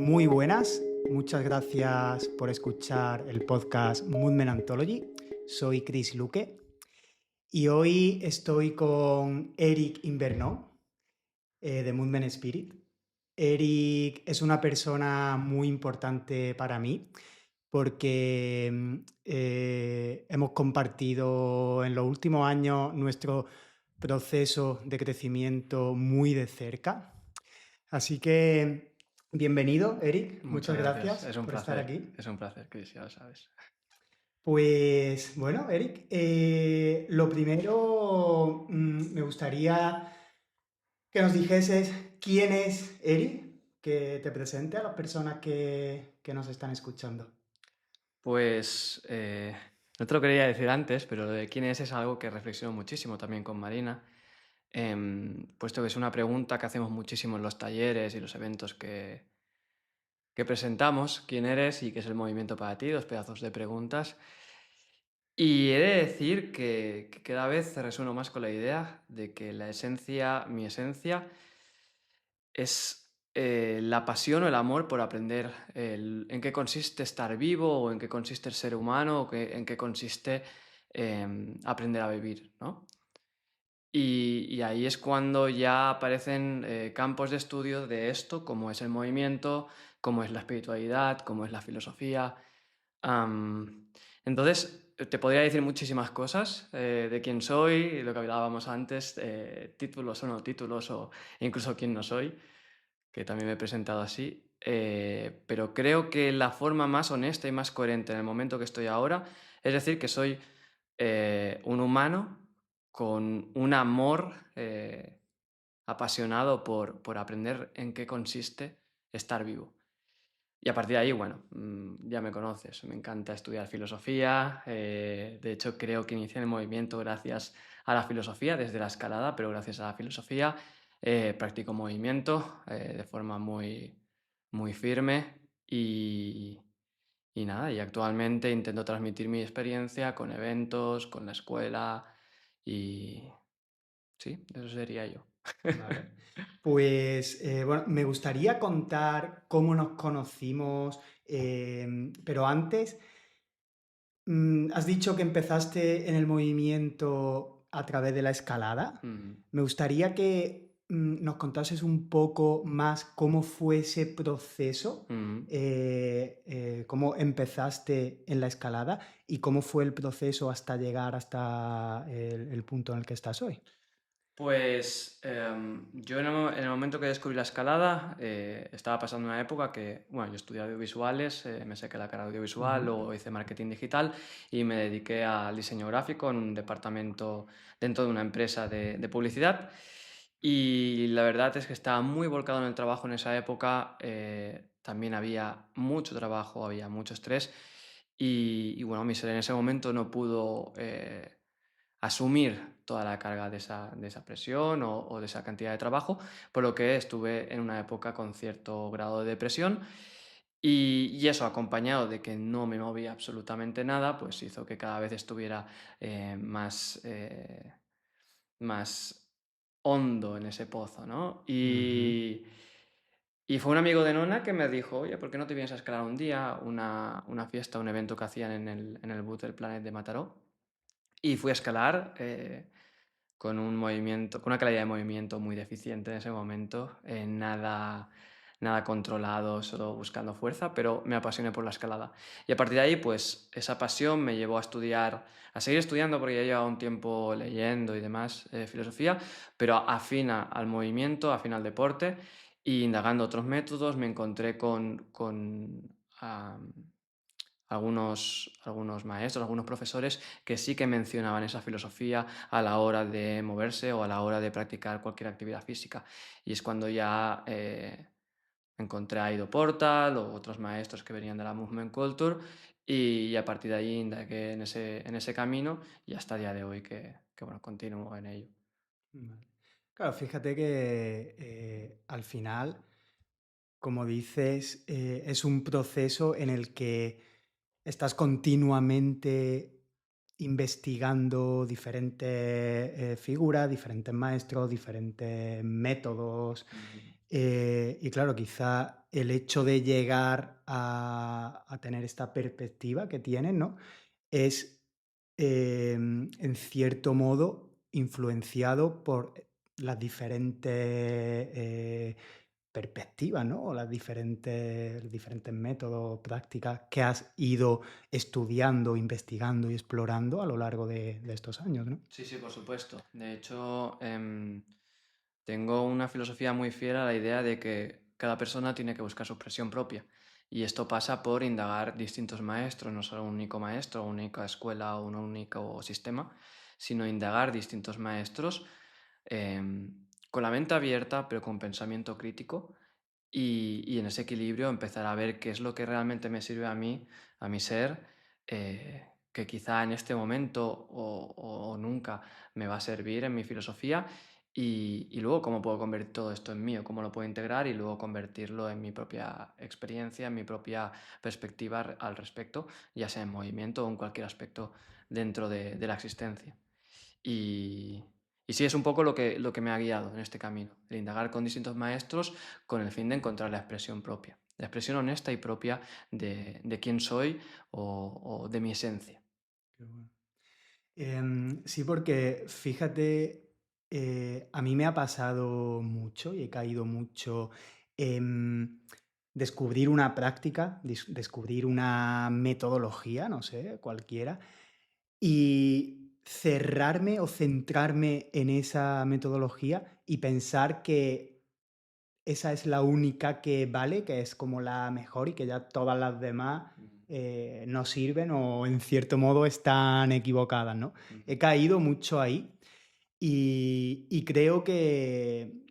Muy buenas, muchas gracias por escuchar el podcast Movement Anthology. Soy Chris Luque y hoy estoy con Eric Invernó de Movement Spirit. Eric es una persona muy importante para mí porque hemos compartido en los últimos años nuestro proceso de crecimiento muy de cerca. Así que bienvenido, Eric. Muchas Muchas gracias, gracias por estar aquí. es un placer, Chris, ya lo sabes. Pues bueno, Eric, lo primero me gustaría que nos dijeses quién es Eric, que te presente a las personas que nos están escuchando. Pues no te lo quería decir antes, pero lo de quién es algo que reflexiono muchísimo también con Marina, puesto que es una pregunta que hacemos muchísimo en los talleres y los eventos que presentamos, quién eres y qué es el movimiento para ti, dos pedazos de preguntas. Y he de decir que cada vez resueno más con la idea de que mi esencia, es la pasión o el amor por aprender en qué consiste estar vivo o en qué consiste el ser humano o en qué consiste aprender a vivir, ¿no? Y ahí es cuando ya aparecen campos de estudio de esto, como es el movimiento, como es la espiritualidad, como es la filosofía. Entonces, te podría decir muchísimas cosas de quién soy, lo que hablábamos antes, títulos o no títulos, o incluso quién no soy, que también me he presentado así, pero creo que la forma más honesta y más coherente en el momento que estoy ahora es decir que soy un humano con un amor apasionado por aprender en qué consiste estar vivo. Y a partir de ahí, bueno, ya me conoces, me encanta estudiar filosofía, de hecho creo que inicié el movimiento gracias a la filosofía, desde la escalada, pero gracias a la filosofía practico movimiento de forma muy firme y nada, y actualmente intento transmitir mi experiencia con eventos, con la escuela y sí, eso sería yo. Vale. Pues bueno, me gustaría contar cómo nos conocimos, pero antes, has dicho que empezaste en el movimiento a través de la escalada. Mm. Me gustaría que nos contases un poco más cómo fue ese proceso, Mm. cómo empezaste en la escalada y cómo fue el proceso hasta llegar hasta el punto en el que estás hoy. Pues yo en el momento que descubrí la escalada estaba pasando una época que, bueno, yo estudié audiovisuales, me saqué la carrera audiovisual, Ujú. luego hice marketing digital y me dediqué al diseño gráfico en un departamento dentro de una empresa de publicidad. Y la verdad es que estaba muy volcado en el trabajo en esa época, también había mucho trabajo, había mucho estrés y bueno, mi ser en ese momento no pudo asumir toda la carga de esa presión o de esa cantidad de trabajo, por lo que estuve en una época con cierto grado de depresión y eso acompañado de que no me movía absolutamente nada, pues hizo que cada vez estuviera más hondo en ese pozo, ¿no? Ujú. Y fue un amigo de Nona que me dijo, oye, ¿por qué no te vienes a escalar un día una fiesta, un evento que hacían en el Boot del Planet de Mataró? Y fui a escalar con un movimiento, con una calidad de movimiento muy deficiente en ese momento, nada controlado, solo buscando fuerza, pero me apasioné por la escalada. Y a partir de ahí, pues esa pasión me llevó a estudiar, a seguir estudiando porque ya llevaba un tiempo leyendo y demás filosofía, pero afina al movimiento, afina al deporte, y indagando otros métodos me encontré con algunos maestros, algunos profesores que sí que mencionaban esa filosofía a la hora de moverse o a la hora de practicar cualquier actividad física. Y es cuando ya encontré a Ido Portal o otros maestros que venían de la Movement Culture y a partir de ahí indagué en ese camino y hasta el día de hoy que bueno, continúo en ello. Vale. Claro, fíjate que al final, como dices, es un proceso en el que estás continuamente investigando diferentes figuras, diferentes maestros, diferentes métodos, Ujú. Y claro, quizá el hecho de llegar a tener esta perspectiva que tienes, ¿no? Es, en cierto modo, influenciado por las diferentes perspectivas, ¿no? O los diferentes métodos, prácticas que has ido estudiando, investigando y explorando a lo largo de estos años, ¿no? Sí, sí, por supuesto. De hecho, tengo una filosofía muy fiel a la idea de que cada persona tiene que buscar su expresión propia. Y esto pasa por indagar distintos maestros, no solo un único maestro, una única escuela o un único sistema, sino indagar distintos maestros con la mente abierta, pero con pensamiento crítico. Y en ese equilibrio empezar a ver qué es lo que realmente me sirve a mi ser, que quizá en este momento o nunca me va a servir en mi filosofía, y luego cómo puedo convertir todo esto en mío, cómo lo puedo integrar y luego convertirlo en mi propia experiencia, en mi propia perspectiva al respecto, ya sea en movimiento o en cualquier aspecto dentro de la existencia. Y, y sí, es un poco lo que me ha guiado en este camino, el indagar con distintos maestros con el fin de encontrar la expresión propia, la expresión honesta y propia de quién soy o de mi esencia. Qué bueno. Sí, porque fíjate, a mí me ha pasado mucho y he caído mucho en descubrir una práctica, descubrir una metodología, no sé, cualquiera, y cerrarme o centrarme en esa metodología y pensar que esa es la única que vale, que es como la mejor y que ya todas las demás no sirven o en cierto modo están equivocadas, ¿no? He caído mucho ahí y creo que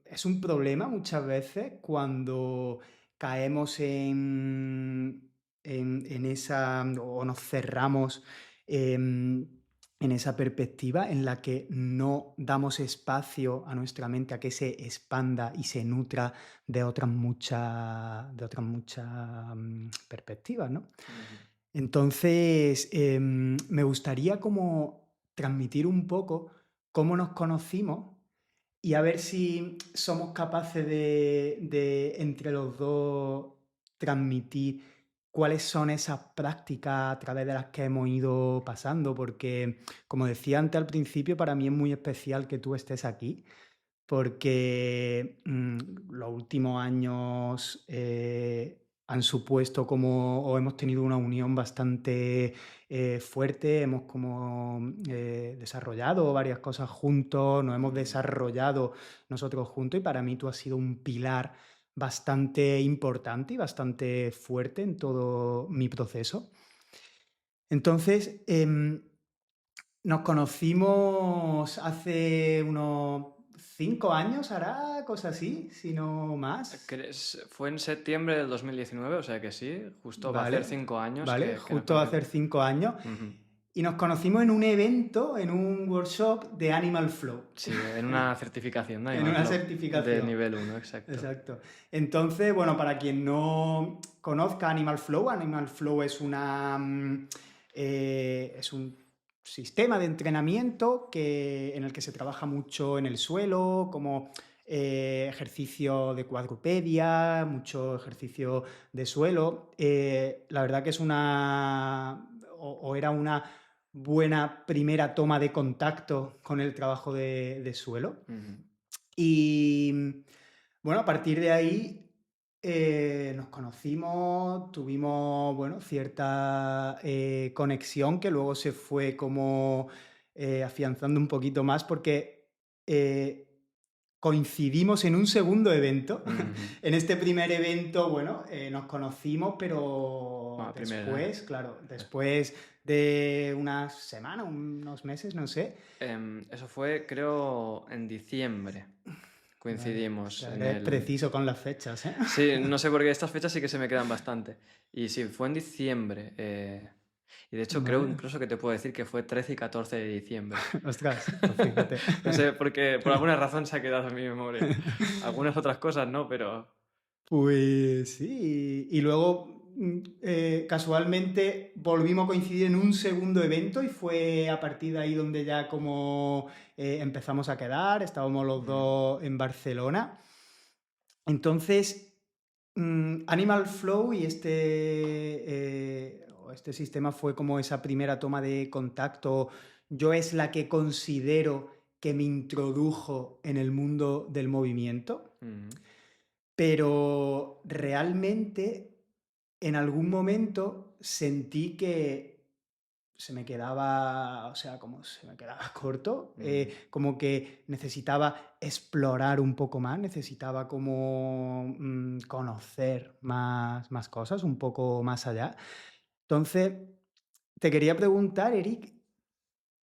es un problema muchas veces cuando caemos en esa o nos cerramos en esa perspectiva en la que no damos espacio a nuestra mente a que se expanda y se nutra de otras muchas perspectivas, ¿no? Ujú. Entonces, me gustaría como transmitir un poco cómo nos conocimos y a ver si somos capaces de entre los dos transmitir cuáles son esas prácticas a través de las que hemos ido pasando, porque como decía antes al principio, para mí es muy especial que tú estés aquí, porque los últimos años han supuesto como, o hemos tenido una unión bastante fuerte, hemos como desarrollado varias cosas juntos, nos hemos desarrollado nosotros juntos y para mí tú has sido un pilar bastante importante y bastante fuerte en todo mi proceso. Entonces, nos conocimos hace unos 5 años, hará, cosa así, si no más. Fue en septiembre del 2019, o sea que sí, justo va a hacer Vale, 5 años vale, que nos justo hace conocimos. 5 años. Ujú. Y nos conocimos en un evento, en un workshop de Animal Flow, Sí, en una certificación de en Animal una Flow, de certificación. nivel 1, exacto. Exacto. Entonces, bueno, para quien no conozca Animal Flow es es un sistema de entrenamiento en el que se trabaja mucho en el suelo, como ejercicio de cuadrupedia, mucho ejercicio de suelo. La verdad que es o era una buena primera toma de contacto con el trabajo de suelo. Ujú. Y bueno, a partir de ahí nos conocimos, tuvimos, bueno, cierta conexión que luego se fue como afianzando un poquito más porque eh, coincidimos en un segundo evento. Ujú. En este primer evento, bueno, nos conocimos, pero Bueno, primera. después, claro, después de unas semanas, unos meses, no sé. Eso fue, creo, en diciembre. Vale, Coincidimos ya en eres el... preciso con las fechas, ¿eh? Sí, no sé por qué estas fechas sí que se me quedan bastante. Y sí, fue en diciembre. Y de hecho creo Vale. incluso que te puedo decir que fue 13 y 14 de diciembre. Ostras, pues fíjate. No sé, porque por alguna razón se ha quedado en mi memoria. Algunas otras cosas no, pero... Pues sí, y luego casualmente volvimos a coincidir en un segundo evento y fue a partir de ahí donde ya como empezamos a quedar, estábamos los dos en Barcelona. Entonces, Animal Flow y este sistema fue como esa primera toma de contacto. Yo es la que considero que me introdujo en el mundo del movimiento, Mm. pero realmente en algún momento sentí que se me quedaba, o sea, como se me quedaba corto, como que necesitaba explorar un poco más, necesitaba como conocer más cosas, un poco más allá. Entonces, te quería preguntar, Eric,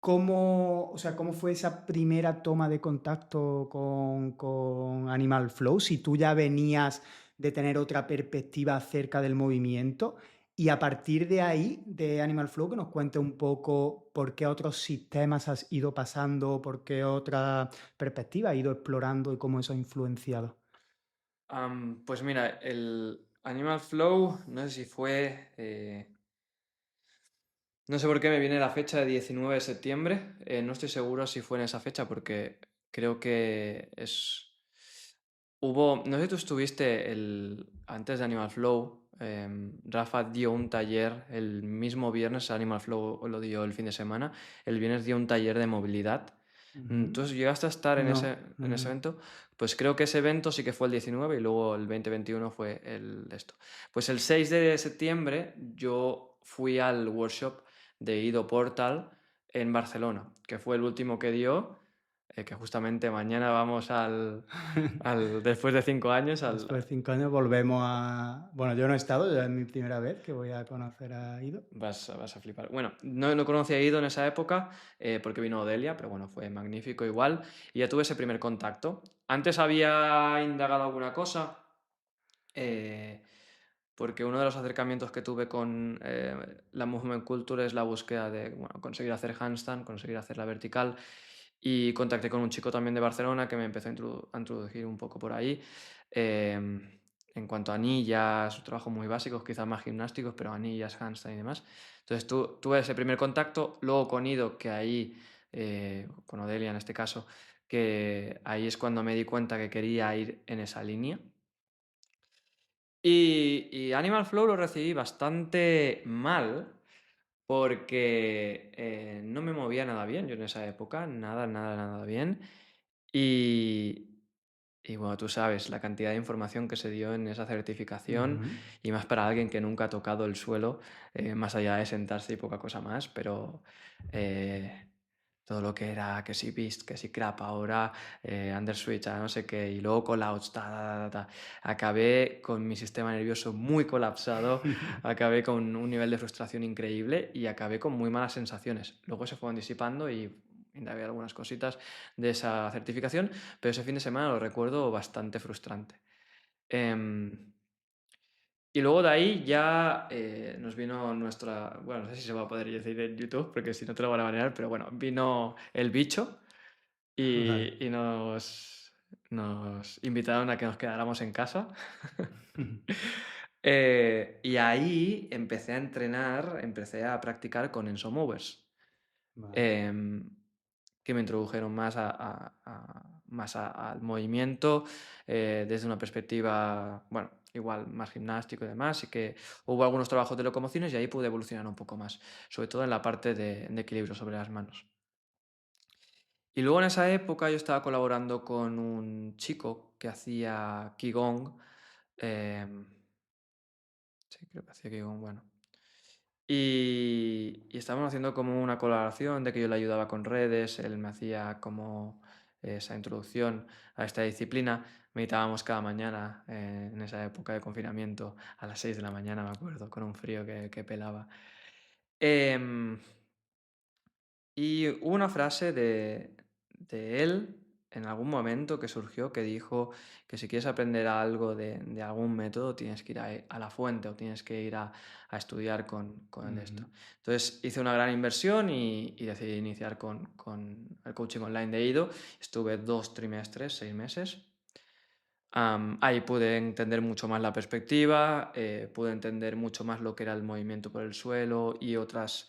¿cómo, o sea, cómo fue esa primera toma de contacto con Animal Flow? Si tú ya venías de tener otra perspectiva acerca del movimiento y a partir de ahí, de Animal Flow, que nos cuente un poco por qué otros sistemas has ido pasando, por qué otra perspectiva has ido explorando y cómo eso ha influenciado. Pues mira, el Animal Flow, no sé si fue, no sé por qué me viene la fecha de 19 de septiembre, no estoy seguro si fue en esa fecha porque creo que no sé si tú estuviste antes de Animal Flow, Rafa dio un taller el mismo viernes, Animal Flow lo dio el fin de semana, el viernes dio un taller de movilidad. Ujú. ¿Tú llegaste a estar en ese, No. en ese evento? Pues creo que ese evento sí que fue el 19 y luego el 2021 fue el de esto. Pues el 6 de septiembre yo fui al workshop de Ido Portal en Barcelona, que fue el último que dio, que justamente mañana vamos después de 5 años, Después de 5 años volvemos a... Bueno, yo no he estado, ya es mi primera vez que voy a conocer a Ido. vas a flipar. Bueno, no conocí a Ido en esa época porque vino Odelia, pero bueno, fue magnífico igual y ya tuve ese primer contacto. Antes había indagado alguna cosa, eh, porque uno de los acercamientos que tuve con la movement culture es la búsqueda de bueno, conseguir hacer handstand, conseguir hacer la vertical y contacté con un chico también de Barcelona que me empezó a introducir un poco por ahí. En cuanto a anillas, trabajos muy básicos, quizás más gimnásticos, pero anillas, handstand y demás. Entonces tuve ese primer contacto, luego con Ido, que ahí, con Odelia en este caso, que ahí es cuando me di cuenta que quería ir en esa línea. Y Animal Flow lo recibí bastante mal porque no me movía nada bien yo en esa época, nada bien. Y, y bueno, tú sabes la cantidad de información que se dio en esa certificación Ujú. y más para alguien que nunca ha tocado el suelo, más allá de sentarse y poca cosa más, pero eh, todo lo que era, que si Beast, que si Crap, ahora Underswitch, no sé qué, y luego callouts, acabé con mi sistema nervioso muy colapsado, acabé con un nivel de frustración increíble y acabé con muy malas sensaciones. Luego se fueron disipando y indagué algunas cositas de esa certificación, pero ese fin de semana lo recuerdo bastante frustrante. Em, y luego de ahí ya nos vino nuestra, bueno, no sé si se va a poder decir en YouTube, porque si no te lo van a banear, pero bueno, vino el bicho Vale. y nos invitaron a que nos quedáramos en casa. Y ahí empecé a entrenar, empecé a practicar con Enso Movers, Vale. em, que me introdujeron más, al movimiento desde una perspectiva, bueno, igual más gimnástico y demás, y que hubo algunos trabajos de locomociones y ahí pude evolucionar un poco más, sobre todo en la parte de equilibrio sobre las manos. Y luego en esa época yo estaba colaborando con un chico que hacía Qigong. em, sí, creo que hacía Qigong, bueno. Y estábamos haciendo como una colaboración de que yo le ayudaba con redes, él me hacía como esa introducción a esta disciplina. Meditábamos cada mañana en esa época de confinamiento a las 6 de la mañana, me acuerdo, con un frío que pelaba. Em, y hubo una frase de él en algún momento que surgió que dijo que si quieres aprender algo de algún método tienes que ir a la fuente o tienes que ir a estudiar con el esto. Ujú. Entonces hice una gran inversión y decidí iniciar con el coaching online de Ido. Estuve 2 trimestres, 6 meses. Ahí pude entender mucho más la perspectiva, pude entender mucho más lo que era el movimiento por el suelo y otros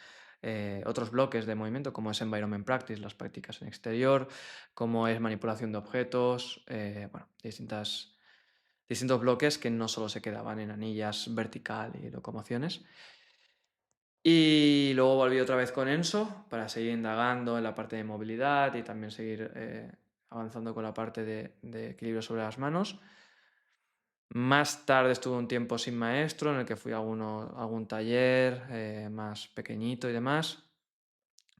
bloques de movimiento, como es Environment Practice, las prácticas en exterior, como es manipulación de objetos, bueno, distintos bloques que no solo se quedaban en anillas vertical y locomociones. Y luego volví otra vez con Enso para seguir indagando en la parte de movilidad y también seguir avanzando con la parte de equilibrio sobre las manos. Más tarde estuve un tiempo sin maestro, en el que fui a algún taller más pequeñito y demás.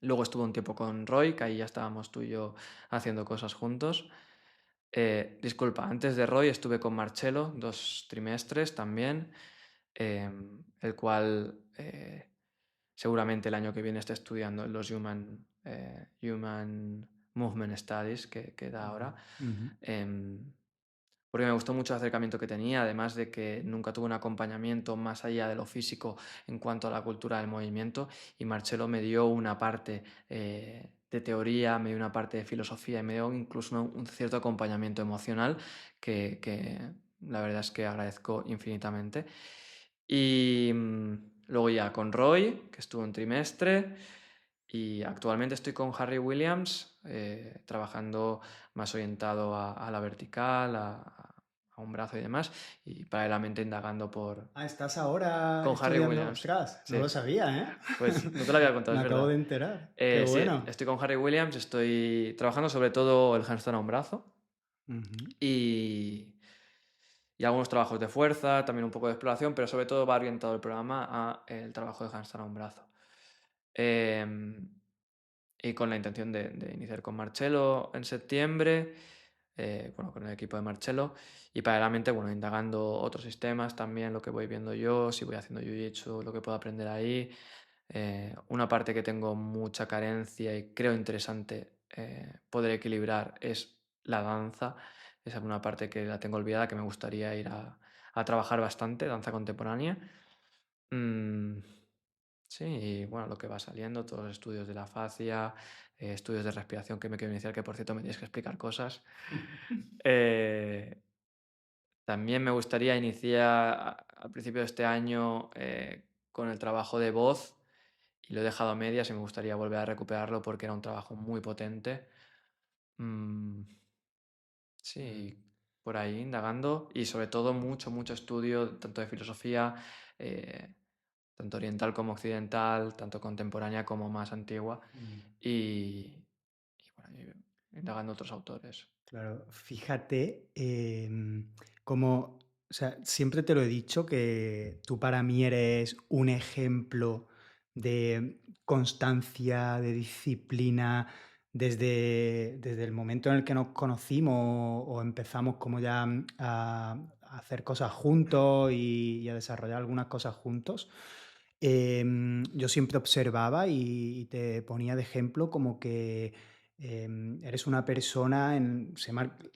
Luego estuve un tiempo con Roy, que ahí ya estábamos tú y yo haciendo cosas juntos. Disculpa, antes de Roy estuve con Marcelo 2 trimestres también, el cual seguramente el año que viene esté estudiando los Human Movement Studies que da ahora. Ujú. em, Porque me gustó mucho el acercamiento que tenía, además de que nunca tuve un acompañamiento más allá de lo físico en cuanto a la cultura del movimiento, y Marcelo me dio una parte de teoría, me dio una parte de filosofía y me dio incluso un cierto acompañamiento emocional que la verdad es que agradezco infinitamente. Y luego ya con Roy, que estuvo un trimestre, y actualmente estoy con Harry Williams, trabajando más orientado a la vertical, a un brazo y demás, y paralelamente indagando Ah, estás ahora con Harry estudiando. Williams. Ostras, no Sí, lo sabía, ¿eh? pues no te lo había contado, Me es acabo de verdad. enterar. Qué Sí, bueno. estoy con Harry Williams, estoy trabajando sobre todo el handstand a un brazo Ujú. y, y algunos trabajos de fuerza, también un poco de exploración, pero sobre todo va orientado el programa a el trabajo de handstand a un brazo. Em, y con la intención de iniciar con Marcelo en septiembre, bueno, con el equipo de Marcelo, y paralelamente, bueno, indagando otros sistemas también, lo que voy viendo yo, si voy haciendo Jiu-Jitsu, lo que puedo aprender ahí. Una parte que tengo mucha carencia y creo interesante poder equilibrar es la danza. Esa es una parte que la tengo olvidada, que me gustaría ir a trabajar bastante, danza contemporánea. Mm, Sí, y bueno, lo que va saliendo, todos los estudios de la fascia, estudios de respiración que me quiero iniciar, que por cierto me tienes que explicar cosas. Eh, También me gustaría iniciar al principio de este año con el trabajo de voz y lo he dejado a medias y me gustaría volver a recuperarlo porque era un trabajo muy potente. Mm, Mm. sí, por ahí indagando y sobre todo mucho, mucho estudio tanto de filosofía, eh, tanto oriental como occidental, tanto contemporánea como más antigua, Mm. y, y bueno, indagando otros autores. Claro, fíjate, como, o sea, siempre te lo he dicho que tú para mí eres un ejemplo de constancia, de disciplina, desde el momento en el que nos conocimos o empezamos como ya a hacer cosas juntos y a desarrollar algunas cosas juntos. Yo siempre observaba y te ponía de ejemplo como que eres una persona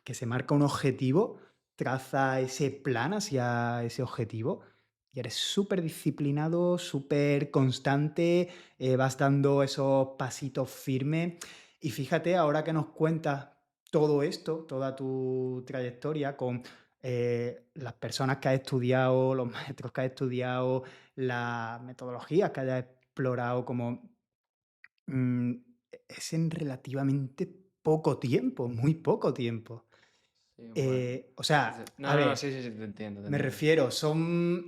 que se marca un objetivo, traza ese plan hacia ese objetivo y eres súper disciplinado, súper constante, vas dando esos pasitos firmes. Y fíjate, ahora que nos cuentas todo esto, toda tu trayectoria con las personas que has estudiado, los maestros que has estudiado, las metodologías que hayas explorado, como mm, es en relativamente poco tiempo, muy poco tiempo. Sí, bueno. O sea, No, a no, no, ver, sí, sí, sí, te entiendo, te me entiendo. refiero, son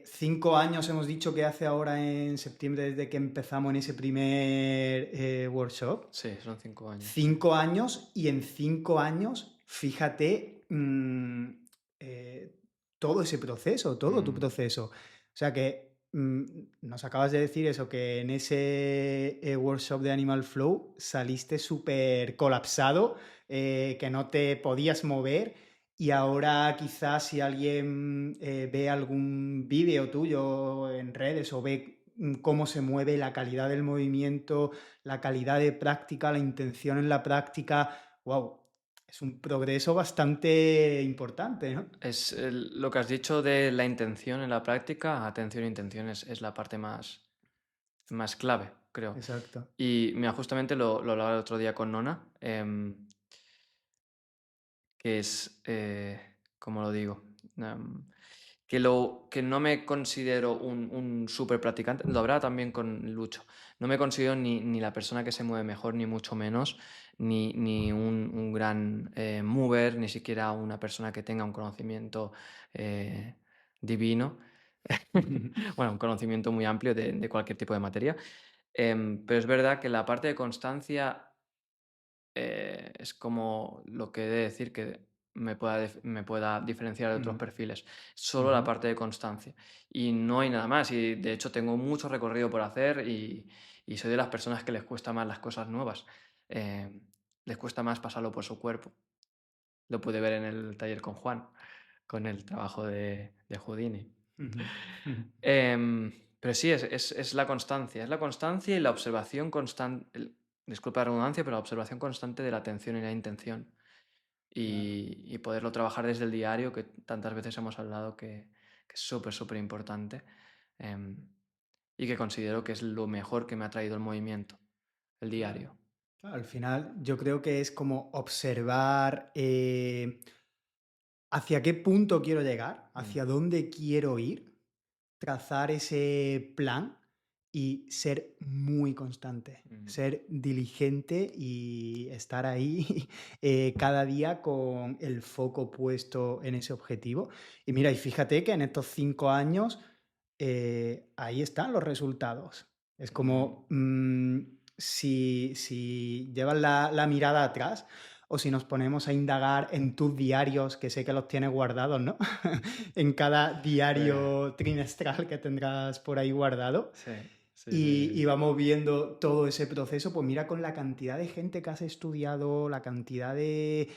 5 años, hemos dicho que hace ahora en septiembre desde que empezamos en ese primer workshop. Sí, son 5 años, sí. 5 años y en 5 años, fíjate eh, todo ese proceso, todo tu Mm, proceso. O sea que nos acabas de decir eso, que en ese workshop de Animal Flow saliste súper colapsado, que no te podías mover y ahora quizás si alguien ve algún vídeo tuyo en redes o ve cómo se mueve la calidad del movimiento, la calidad de práctica, la intención en la práctica, wow, es un progreso bastante importante, ¿no? lo que has dicho de la intención en la práctica, atención e intención es la parte más clave, creo. Exacto. Y mira, justamente lo hablaba el otro día con Nona, que es, ¿cómo lo digo? Em, que no me considero un súper practicante, lo habrá también con Lucho. No me considero ni la persona que se mueve mejor, ni mucho menos, ni un gran mover, ni siquiera una persona que tenga un conocimiento eh, divino. Bueno, un conocimiento muy amplio de cualquier tipo de materia. Pero es verdad que la parte de constancia es como lo que he de decir que me pueda diferenciar de otros Mm, perfiles. Solo la ujú. parte de constancia. Y no hay nada más. Y de hecho tengo mucho recorrido por hacer y soy de las personas que les cuesta más las cosas nuevas. Eh, Les cuesta más pasarlo por su cuerpo. Lo pude ver en el taller con Juan, con el trabajo de Houdini. Ujú, ujú. Em, pero sí, es la constancia. Es la constancia y la observación constante. Disculpa la redundancia, pero la observación constante de la atención y la intención. Claro. Y poderlo trabajar desde el diario, que tantas veces hemos hablado que es súper, súper importante. em, y que considero que es lo mejor que me ha traído el movimiento, el Claro. diario. Claro, al final yo creo que es como observar hacia qué punto quiero llegar, Mm, hacia dónde quiero ir, trazar ese plan y ser muy constante, mm, ser diligente y estar ahí cada día con el foco puesto en ese objetivo. Y mira, y fíjate que en estos 5 años ahí están los resultados. Es mm, como si llevas la mirada atrás o si nos ponemos a indagar en tus diarios, que sé que los tienes guardados, ¿no? En cada eh, diario trimestral que tendrás por ahí guardado. sí, sí, sí, Y sí. vamos viendo todo ese proceso, pues mira con la cantidad de gente que has estudiado, la cantidad de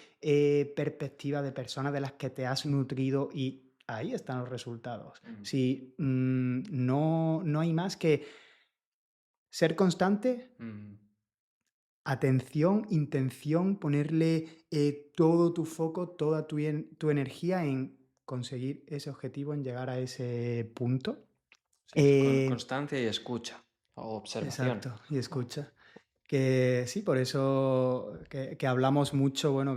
perspectivas de personas de las que te has nutrido y ahí están los resultados. Mm, Si no hay más que ser constante, mm. atención, intención, ponerle todo tu foco, toda tu energía en conseguir ese objetivo, en llegar a ese punto. Sí, es Eh, constancia y escucha, o observación. exacto, y escucha. Que sí, por eso que hablamos mucho, bueno,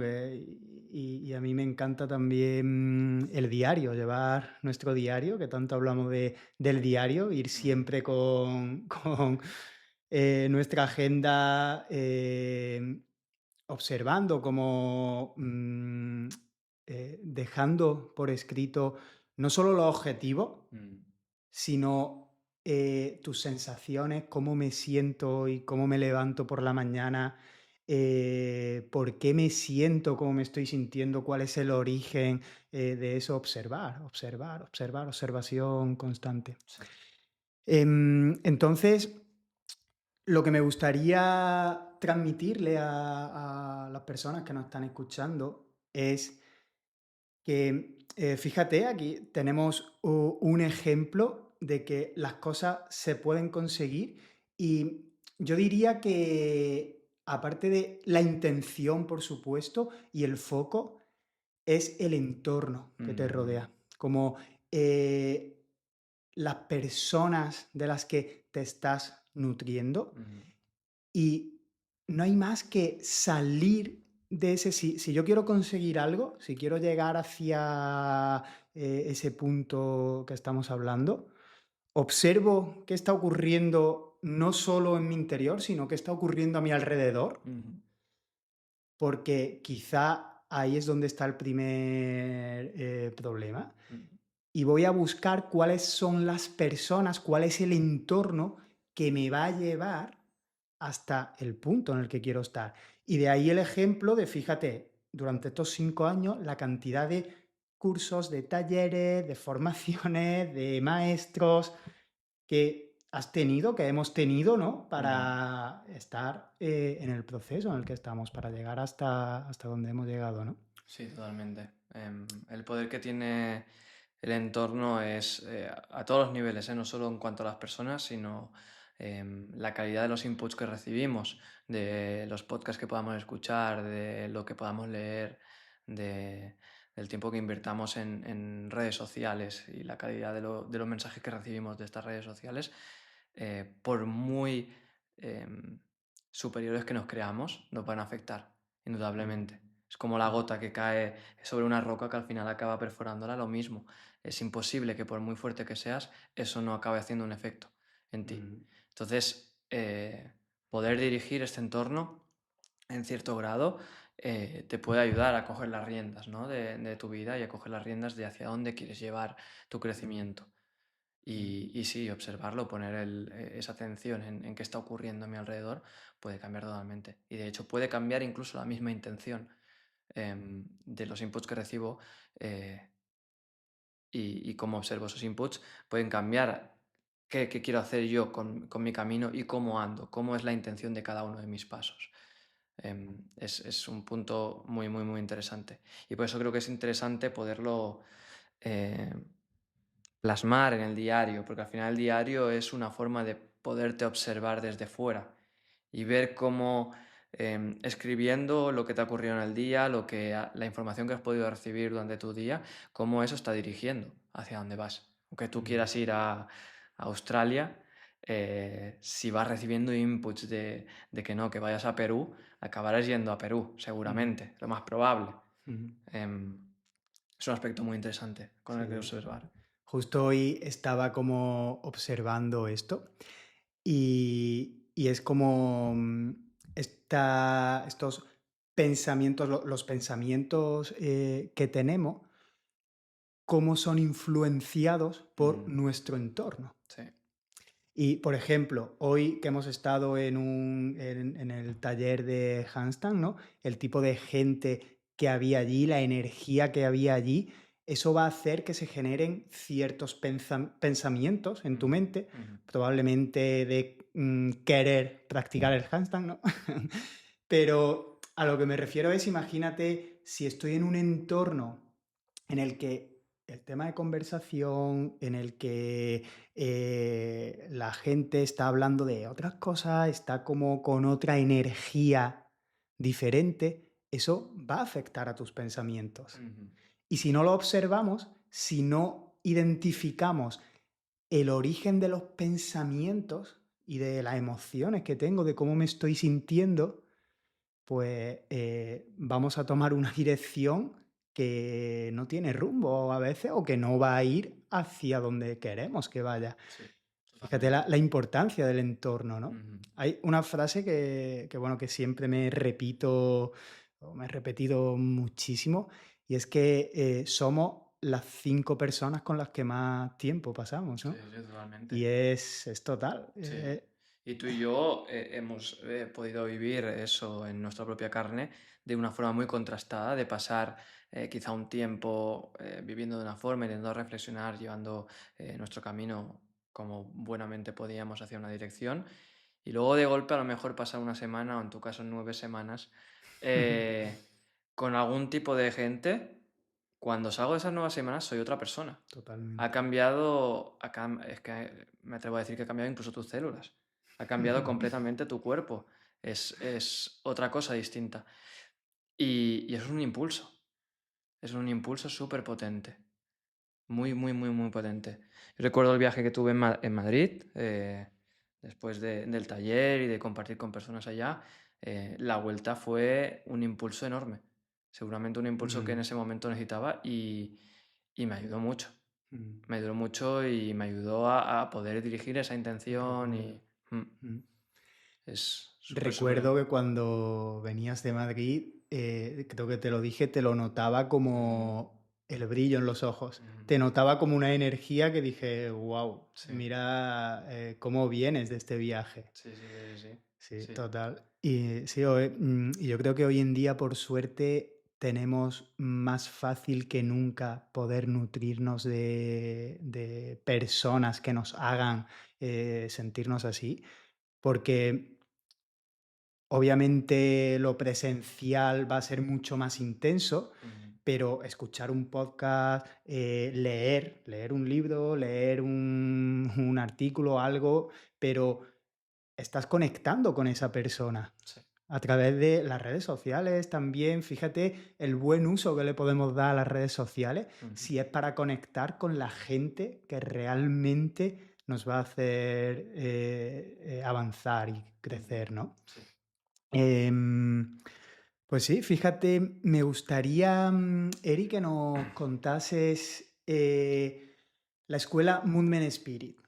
y a mí me encanta también el diario, llevar nuestro diario, que tanto hablamos del diario, ir Mm, siempre con nuestra agenda observando, como dejando por escrito no solo los objetivos, mm, sino tus sensaciones, cómo me siento y cómo me levanto por la mañana, por qué me siento, cómo me estoy sintiendo, cuál es el origen de eso, observar, observar, observar, observación constante. sí. Entonces, lo que me gustaría transmitirle a las personas que nos están escuchando es que, fíjate, aquí tenemos un ejemplo de que las cosas se pueden conseguir y yo diría que, aparte de la intención, por supuesto, y el foco, es el entorno que te Mm, rodea, como eh, las personas de las que te estás nutriendo mm, y no hay más que salir de ese si yo quiero conseguir algo, si quiero llegar hacia, ese punto que estamos hablando, observo qué está ocurriendo no solo en mi interior, sino qué está ocurriendo a mi alrededor, mm, porque quizá ahí es donde está el primer, problema, mm, y voy a buscar cuáles son las personas, cuál es el entorno que me va a llevar hasta el punto en el que quiero estar. Y de ahí el ejemplo de, fíjate, durante estos 5 años, la cantidad de cursos, de talleres, de formaciones, de maestros que has tenido, que hemos tenido, ¿no? mm. Para estar en el proceso en el que estamos, para llegar hasta donde hemos llegado, ¿no? Sí, totalmente. El poder que tiene el entorno es a todos los niveles, no solo en cuanto a las personas, sino la calidad de los inputs que recibimos, de los podcasts que podamos escuchar, de lo que podamos leer, del tiempo que invertamos en redes sociales y la calidad de los mensajes que recibimos de estas redes sociales, por muy em, superiores que nos creamos, nos van a afectar, Mm. indudablemente. Es como la gota que cae sobre una roca que al final acaba perforándola, lo mismo. Es imposible que por muy fuerte que seas, eso no acabe haciendo un efecto en ti. Mm, Entonces, poder dirigir este entorno en cierto grado te puede ayudar a coger las riendas, ¿no? de tu vida y a coger las riendas de hacia dónde quieres llevar tu mm, crecimiento. mm, Y sí, observarlo, poner esa atención en qué está ocurriendo a mi alrededor, puede cambiar totalmente. Y de hecho puede cambiar incluso la misma intención de los inputs que recibo eh, y cómo observo esos inputs, pueden cambiar qué quiero hacer yo con mi camino y cómo ando, cómo es la intención de cada uno de mis pasos. Es un punto muy, muy, muy interesante. Y por eso creo que es interesante poderlo eh, plasmar en el diario, porque al final el diario es una forma de poderte observar desde fuera y ver cómo escribiendo lo que te ha ocurrido en el día, la información que has podido recibir durante tu día, cómo eso está dirigiendo hacia dónde vas. Aunque tú mm, quieras ir a Australia, si vas recibiendo inputs de que no, que vayas a Perú, acabarás yendo a Perú, mm, seguramente, lo más probable. mm. Em, es un aspecto muy interesante con el que Sí. observar. Justo hoy estaba como observando esto y es como estos pensamientos, los pensamientos que tenemos, cómo son influenciados por Mm, nuestro entorno. sí. Y, por ejemplo, hoy que hemos estado en el taller de handstand, ¿no? El tipo de gente que había allí, la energía que había allí, eso va a hacer que se generen ciertos pensamientos en tu Ujú, mente, ujú, probablemente de querer practicar el handstand, ¿no? Pero a lo que me refiero es, imagínate si estoy en un entorno en el que el tema de conversación, en el que la gente está hablando de otras cosas, está como con otra energía diferente, eso va a afectar a tus pensamientos. ujú, Y si no lo observamos, si no identificamos el origen de los pensamientos y de las emociones que tengo, de cómo me estoy sintiendo, pues vamos a tomar una dirección que no tiene rumbo a veces o que no va a ir hacia donde queremos que vaya. sí, Fíjate totalmente. la importancia del entorno, ¿no? Ujú, Hay una frase bueno, que siempre me repito o me he repetido muchísimo y es que somos las 5 personas con las que más tiempo pasamos, sí, ¿no? sí, Y totalmente. es total. Sí. Y tú y yo hemos podido vivir eso en nuestra propia carne de una forma muy contrastada, de pasar quizá un tiempo viviendo de una forma, intentando reflexionar, llevando nuestro camino como buenamente podíamos hacia una dirección, y luego de golpe a lo mejor pasar una semana, o en tu caso 9 semanas, eh, con algún tipo de gente. Cuando salgo de esas 9 semanas soy otra persona. Ha Totalmente. cambiado, es que me atrevo a decir que ha cambiado incluso tus células. Ha cambiado completamente tu cuerpo. Es otra cosa distinta. Y eso es un impulso. Es un impulso súper potente. Muy, muy, muy, muy potente. Yo recuerdo el viaje que tuve en Madrid, después del taller y de compartir con personas allá. La vuelta fue un impulso enorme. Seguramente un impulso que en Mm, ese momento necesitaba y me ayudó mucho. mm. Me ayudó mucho y me ayudó a poder dirigir esa intención Recuerdo. y Mm. es súper, súper... Recuerdo que cuando venías de Madrid, creo que te lo dije, te lo notaba Ujú, como el brillo en los ojos. ujú. Te notaba como una energía que dije, wow, Sí, mira cómo vienes de este viaje. sí, sí, sí, sí, Sí, sí. total. Y sí, y yo creo que hoy en día, por suerte, tenemos más fácil que nunca poder nutrirnos de personas que nos hagan sentirnos así, porque obviamente lo presencial va a ser mucho más intenso, Ujú, pero escuchar un podcast, leer un libro, leer un artículo, algo, pero estás conectando con esa persona sí. a través de las redes sociales también. Fíjate el buen uso que le podemos dar a las redes sociales Ujú, si es para conectar con la gente que realmente nos va a hacer avanzar y ujú. crecer, ¿no? Sí. Em, Pues sí, fíjate, me gustaría, Eric, que nos contases la escuela Movement Spirit.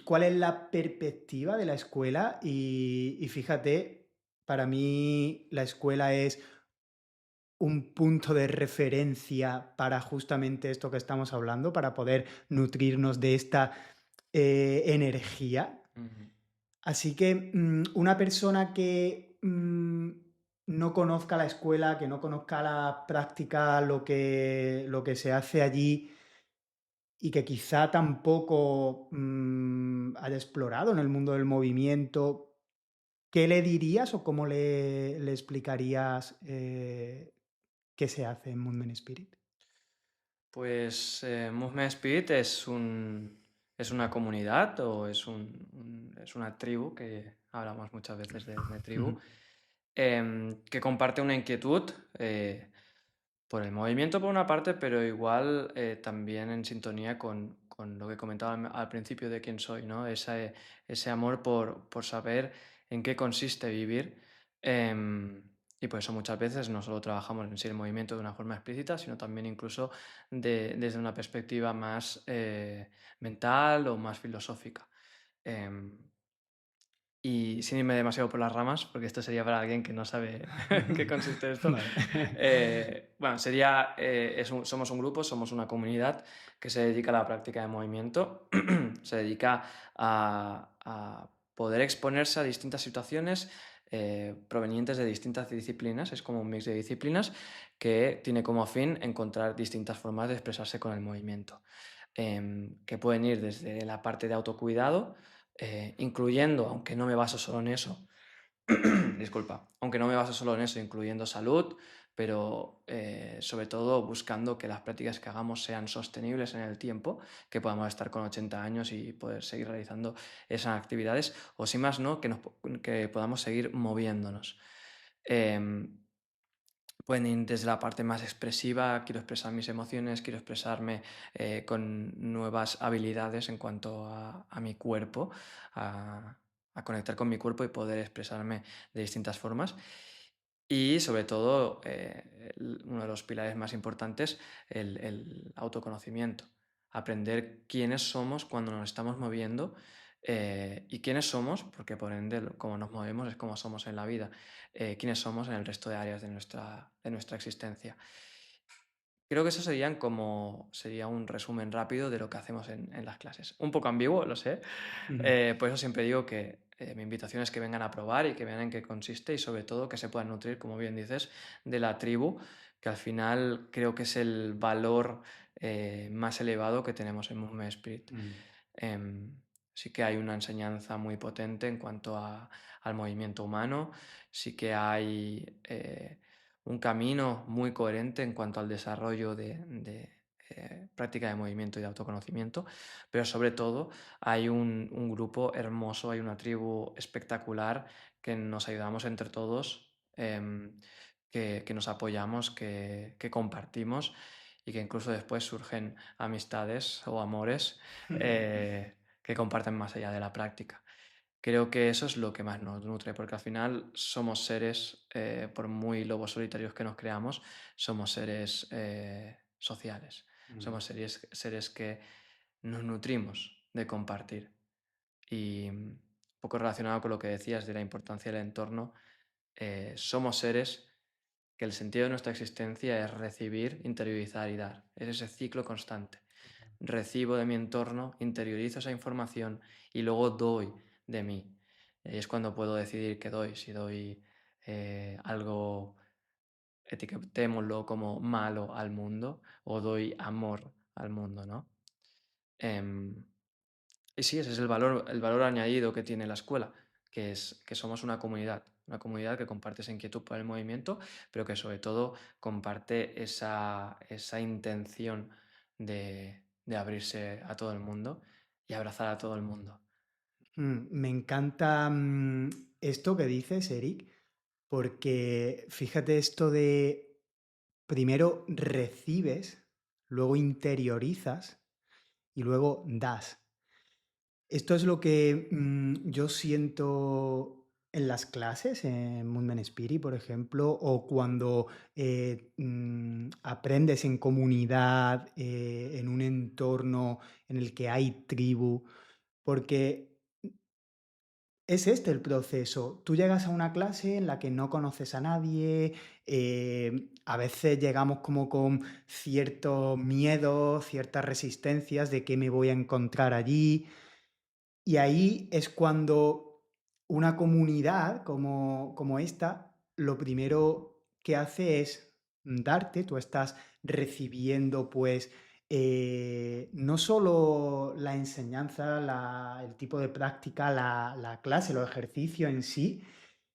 ¿Cuál es la perspectiva de la escuela? Y fíjate, para mí la escuela es un punto de referencia para justamente esto que estamos hablando, para poder nutrirnos de esta energía. Ujú. Así que una persona que no conozca la escuela, que no conozca la práctica, lo que se hace allí y que quizá tampoco haya explorado en el mundo del movimiento, ¿qué le dirías o cómo le explicarías qué se hace en Movement Spirit? Pues Movement Spirit es una comunidad o es una tribu, que hablamos muchas veces de tribu, Ujú, que comparte una inquietud por el movimiento por una parte, pero igual también en sintonía con lo que comentaba al principio de quién soy, ¿no? Ese amor por saber en qué consiste vivir. Y por eso muchas veces no solo trabajamos en sí el movimiento de una forma explícita, sino también incluso desde una perspectiva más mental o más filosófica. Em, y sin irme demasiado por las ramas, porque esto sería para alguien que no sabe en qué consiste esto. vale. Bueno, somos un grupo, somos una comunidad que se dedica a la práctica de movimiento, se dedica a poder exponerse a distintas situaciones provenientes de distintas disciplinas, es como un mix de disciplinas que tiene como fin encontrar distintas formas de expresarse con el movimiento, que pueden ir desde la parte de autocuidado, incluyendo, aunque no me baso solo en eso, disculpa, aunque no me baso solo en eso, incluyendo salud, pero sobre todo buscando que las prácticas que hagamos sean sostenibles en el tiempo, que podamos estar con 80 años y poder seguir realizando esas actividades, o si más no, que podamos seguir moviéndonos. Em, Pueden ir desde la parte más expresiva, quiero expresar mis emociones, quiero expresarme con nuevas habilidades en cuanto a mi cuerpo, a, a conectar con mi cuerpo y poder expresarme de distintas formas. Y sobre todo, uno de los pilares más importantes, el autoconocimiento. Aprender quiénes somos cuando nos estamos moviendo y quiénes somos, porque por ende, como nos movemos es como somos en la vida, quiénes somos en el resto de áreas de nuestra existencia. Creo que eso sería un resumen rápido de lo que hacemos en las clases. Un poco ambiguo, lo sé. Ujú. Por eso siempre digo que mi invitación es que vengan a probar y que vean en qué consiste y sobre todo que se puedan nutrir, como bien dices, de la tribu, que al final creo que es el valor más elevado que tenemos en Movement Spirit. Mm. Em, sí que hay una enseñanza muy potente en cuanto al movimiento humano, sí que hay un camino muy coherente en cuanto al desarrollo de práctica de movimiento y de autoconocimiento, pero sobre todo hay un grupo hermoso, hay una tribu espectacular que nos ayudamos entre todos, que nos apoyamos, que compartimos y que incluso después surgen amistades o amores que comparten más allá de la práctica. Creo que eso es lo que más nos nutre, porque al final somos seres, por muy lobos solitarios que nos creamos, somos seres sociales. Mm. Somos seres que nos nutrimos de compartir. Y un poco relacionado con lo que decías de la importancia del entorno, somos seres que el sentido de nuestra existencia es recibir, interiorizar y dar. Es ese ciclo constante. Recibo de mi entorno, interiorizo esa información y luego doy de mí. Y ahí es cuando puedo decidir qué doy, si doy algo, etiquetémoslo como malo al mundo, o doy amor al mundo, ¿no? Em, y sí, ese es el valor añadido que tiene la escuela, que es que somos una comunidad que comparte esa inquietud por el movimiento, pero que sobre todo comparte esa intención de abrirse a todo el mundo y abrazar a todo el mundo. Me encanta esto que dices, Eric, porque fíjate esto de primero recibes, luego interiorizas y luego das. Esto es lo que yo siento en las clases, en Movement Spirit, por ejemplo, o cuando aprendes en comunidad, en un entorno en el que hay tribu, porque es este el proceso. Tú llegas a una clase en la que no conoces a nadie, a veces llegamos como con ciertos miedos, ciertas resistencias de qué me voy a encontrar allí. Y ahí es cuando una comunidad como esta, lo primero que hace es darte, tú estás recibiendo pues no solo la enseñanza, el tipo de práctica, la clase, los ejercicios en sí,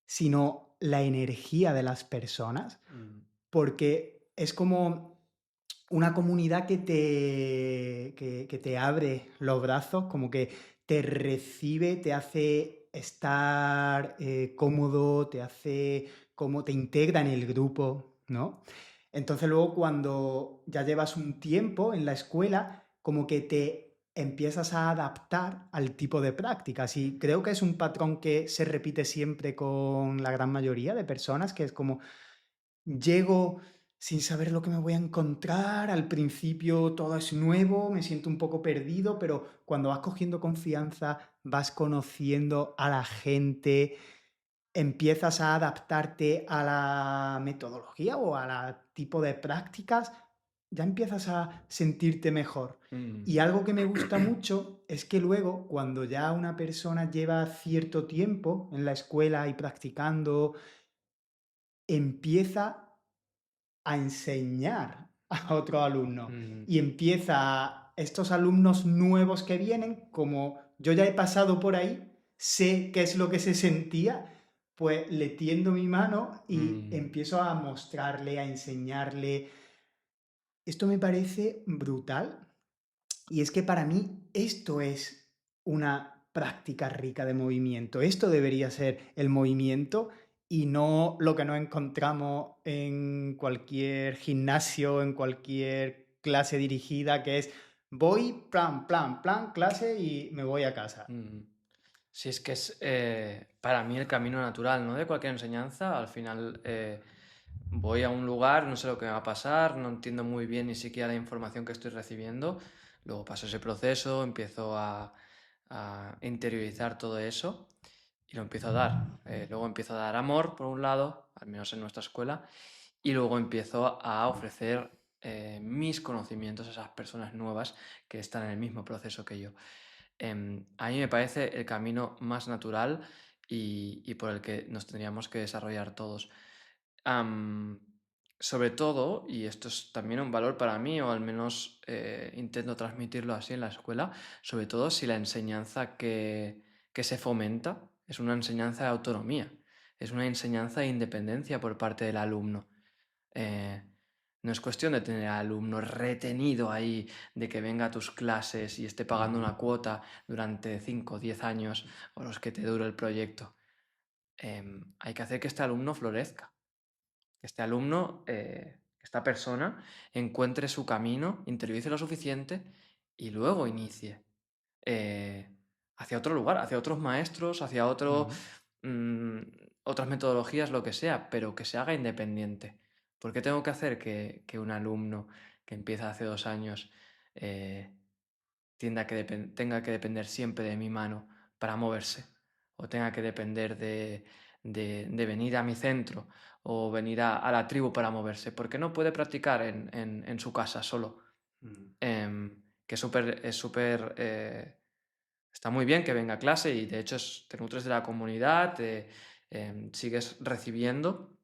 sino la energía de las personas, Mm, porque es como una comunidad que te abre los brazos, como que te recibe, te hace estar cómodo, te hace como te integra en el grupo, ¿no? Entonces luego cuando ya llevas un tiempo en la escuela, como que te empiezas a adaptar al tipo de prácticas y creo que es un patrón que se repite siempre con la gran mayoría de personas, que es como llego sin saber lo que me voy a encontrar, al principio todo es nuevo, me siento un poco perdido, pero cuando vas cogiendo confianza, vas conociendo a la gente, empiezas a adaptarte a la metodología o a la tipo de prácticas, ya empiezas a sentirte mejor. mm, Y algo que me gusta mucho es que luego, cuando ya una persona lleva cierto tiempo en la escuela y practicando, empieza a enseñar a otro alumno mm, y empieza estos alumnos nuevos que vienen, como yo ya he pasado por ahí, sé qué es lo que se sentía, pues le tiendo mi mano y mm. empiezo a mostrarle, a enseñarle. Esto me parece brutal y es que para mí esto es una práctica rica de movimiento. Esto debería ser el movimiento y no lo que nos encontramos en cualquier gimnasio, en cualquier clase dirigida, que es voy, plan, clase y me voy a casa. Mm. Sí, es que es para mí el camino natural, ¿no? De cualquier enseñanza. Al final voy a un lugar, no sé lo que me va a pasar, no entiendo muy bien ni siquiera la información que estoy recibiendo. Luego paso ese proceso, empiezo a interiorizar todo eso y lo empiezo a dar. Luego empiezo a dar amor, por un lado, al menos en nuestra escuela, y luego empiezo a ofrecer mis conocimientos a esas personas nuevas que están en el mismo proceso que yo. A mí me parece el camino más natural y por el que nos tendríamos que desarrollar todos. Am, Sobre todo, y esto es también un valor para mí, o al menos intento transmitirlo así en la escuela, sobre todo si la enseñanza que se fomenta es una enseñanza de autonomía, es una enseñanza de independencia por parte del alumno. Eh, no es cuestión de tener al alumno retenido ahí, de que venga a tus clases y esté pagando una cuota durante 5 o 10 años o los que te dure el proyecto. Hay que hacer que este alumno florezca, que este alumno, esta persona, encuentre su camino, interiorice lo suficiente y luego inicie eh, hacia otro lugar, hacia otros maestros, hacia Ujú. mm, otras metodologías, lo que sea, pero que se haga independiente. ¿Por qué tengo que hacer que un alumno que empieza hace 2 años eh, tenga que depender siempre de mi mano para moverse? O tenga que depender de venir a mi centro o venir a la tribu para moverse, porque no puede practicar en su casa solo. Mm. Que es súper está muy bien que venga a clase y de hecho te nutres de la comunidad, sigues recibiendo,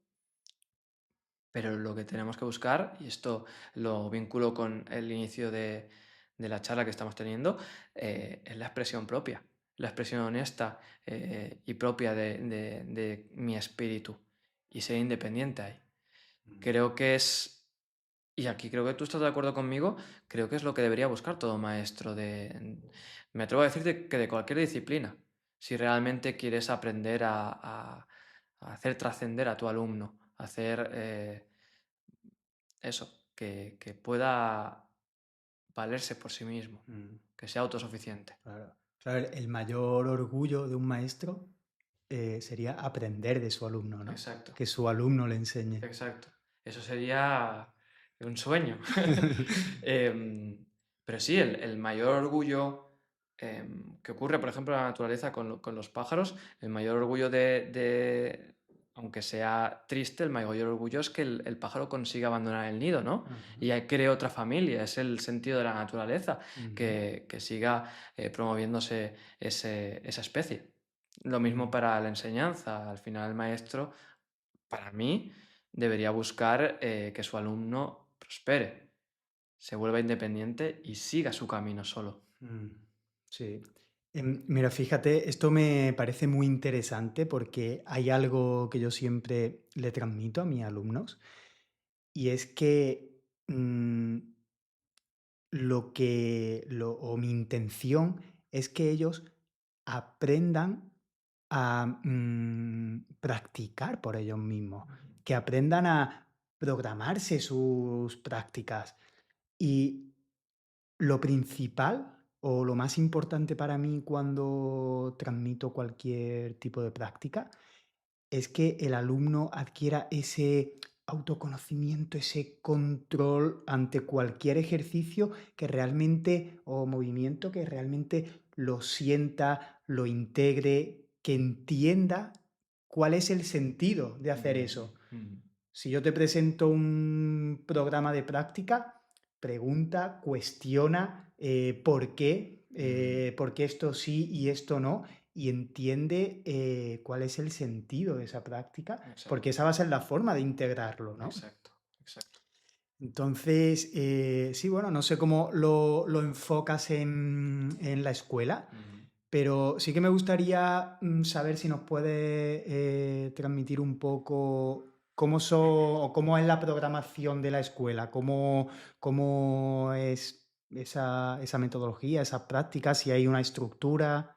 pero lo que tenemos que buscar, y esto lo vinculo con el inicio de la charla que estamos teniendo, es la expresión propia, la expresión honesta y propia de mi espíritu y ser independiente ahí. Creo que es, y aquí creo que tú estás de acuerdo conmigo, creo que es lo que debería buscar todo maestro me atrevo a decirte que de cualquier disciplina, si realmente quieres aprender a hacer trascender a tu alumno, a hacer eso, que pueda valerse por sí mismo, Mm. que sea autosuficiente. Claro. Claro, el mayor orgullo de un maestro sería aprender de su alumno, ¿no? Exacto, Que su alumno le enseñe. exacto. Eso sería un sueño. Em, pero sí, el mayor orgullo que ocurre, por ejemplo, en la naturaleza con los pájaros, el mayor orgullo aunque sea triste, el mayor orgullo es que el pájaro consiga abandonar el nido, ¿no? Ujú, Y ya cree otra familia, es el sentido de la naturaleza, ujú, que siga promoviéndose esa especie. Lo mismo mm. para la enseñanza. Al final, el maestro, para mí, debería buscar que su alumno prospere, se vuelva independiente y siga su camino solo. Mm, sí. Mira, fíjate, esto me parece muy interesante porque hay algo que yo siempre le transmito a mis alumnos y es que o mi intención es que ellos aprendan a practicar por ellos mismos, que aprendan a programarse sus prácticas. Y lo principal o lo más importante para mí cuando transmito cualquier tipo de práctica es que el alumno adquiera ese autoconocimiento, ese control ante cualquier ejercicio que realmente o movimiento que realmente lo sienta, lo integre, que entienda cuál es el sentido de hacer Mm, eso. mm, Si yo te presento un programa de práctica, pregunta, cuestiona mm. por qué esto sí y esto no, y entiende cuál es el sentido de esa práctica, porque Exacto, esa va a ser la forma de integrarlo, ¿no? exacto, exacto. Entonces, sí, bueno, no sé cómo lo enfocas en la escuela, Mm. pero sí que me gustaría saber si nos puedes transmitir un poco o cómo es la programación de la escuela, cómo es esa metodología, esa práctica, si hay una estructura.